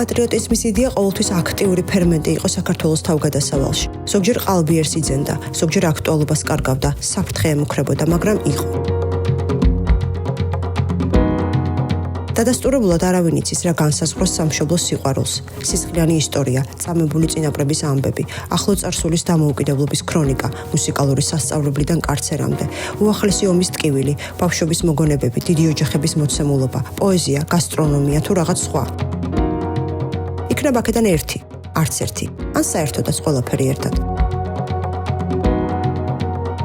პატრიოტიზმის იდეა ყოველთვის აქტიური ფერმენტი იყო საქართველოს თავგადასავალში. ზოგჯერ ყალბიერს იძენდა, ზოგჯერ აქტუალობას კარგავდა, საფრთხე ემუქრებოდა, მაგრამ იყო. დადასტურებულად არავინ იცის რა განსაზღვროს სამშობლოს სიყვარულს. სისხლიანი ისტორია, წამებული წინაპრების ამბები, ახლო წარსულის დამოუკიდებლობის ქრონიკა, მუსიკალური სასწავლებლიდან კარცერამდე, უახლესი ომის ტკივილი, ბავშვობის მოგონებები, დიდი ოჯახების მოცემულობა, პოეზია, გასტრონომია თუ რაღაც სხვა. იქნება აქედან ერთი, არც ერთი, ან საერთოდაც ყველაფერი ერთად.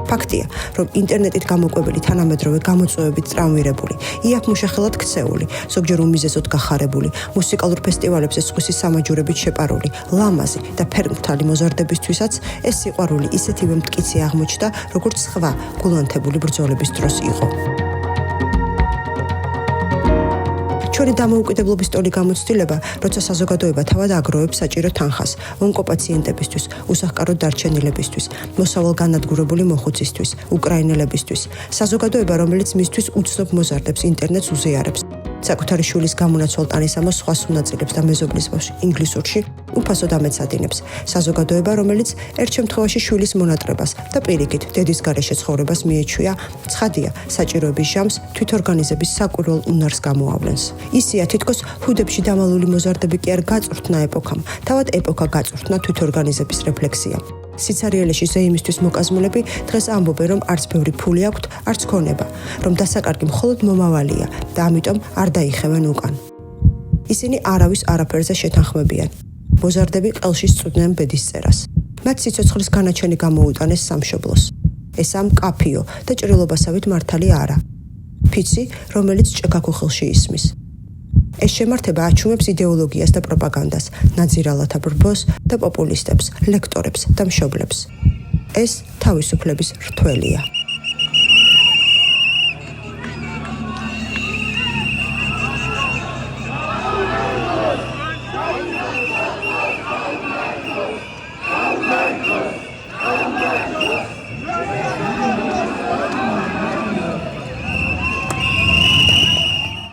ფაქტია, რომ ინტერნეტით გამოკვებელი თანამედროვე გამოწვევებით ტრამვირებული, იაფ-მუშახელად ქცეული, ზოგჯერ უმიზესოდ გახარებული, მუსიკალურ ფესტივალებზე სხვისი სამაჯურებით შეპარული, ლამაზი და ფერმფრთალი მოზარდებისთვისაც ეს სიყვარული ისეთივე მტკიცე აღმოჩნდა, როგორც სხვა გულანთებული ბრძოლების დროს იყო. ჩვენი დამოუკიდებლობის ტოლი გამოცდილება, როცა საზოგადოება თავად აგროვებს საჭირო თანხას, ონკოპაციენტებისთვის, უსახკაროდ დარჩენილებისთვის, მოსავალ განადგურებული მოხუცისთვის, უკრაინელებისთვის, საზოგადოება, რომელიც მისთვის უცნობ მოზარდებს ინტერნეტს უზიარებს, საკუთარი შვილის გამონაცვალ ტანისამოს სხვა სუნაწილებს და მეზობლის ბავშვს ინგლისურში უფასოდ ამეცადინებს, საზოგადოება, რომელიც ერთ შემთხვევაში შვილის მონატრებას და პირიქით დედის გარეშე ცხოვრებას მიეჩვია, ცხადია, საჭიროების ჟამს თვითორგანიზების საკვირველ უნარს გამოავლენს. ისია თითქოს ჰუდებში დამალული მოზარდები კი არ გაწვრთნა ეპოქამ, თავად ეპოქა გაწვრთნა თვითორგანიზების რეფლექსიამ. სიცარიელეში ზეიმისთვის მოკაზმულები დღეს ამბობენ, რომ არც ბევრი ფული აქვთ, არც ქონება, რომ დასაკარგი მხოლოდ მომავალია და ამიტომ არ დაიხევენ უკან. ისინი არავის არაფერზე შეთანხმებიან. მოზარდები ყელში სწვდნენ ბედისწერას. მათ სიცოცხლის განაჩენი გამოუტანეს სამშობლოს. ესა მკაფიო და ჭრილობასავით მართალი არა. ფიცი, რომელიც ჭექაქუხილში ისმის. ეს შემართება აჩუმებს იდეოლოგიას და პროპაგანდას, ნაძირალათა ბრბოს და პოპულისტებს, ლექტორებს და მშობლებს. ეს თავისუფლების რთველია.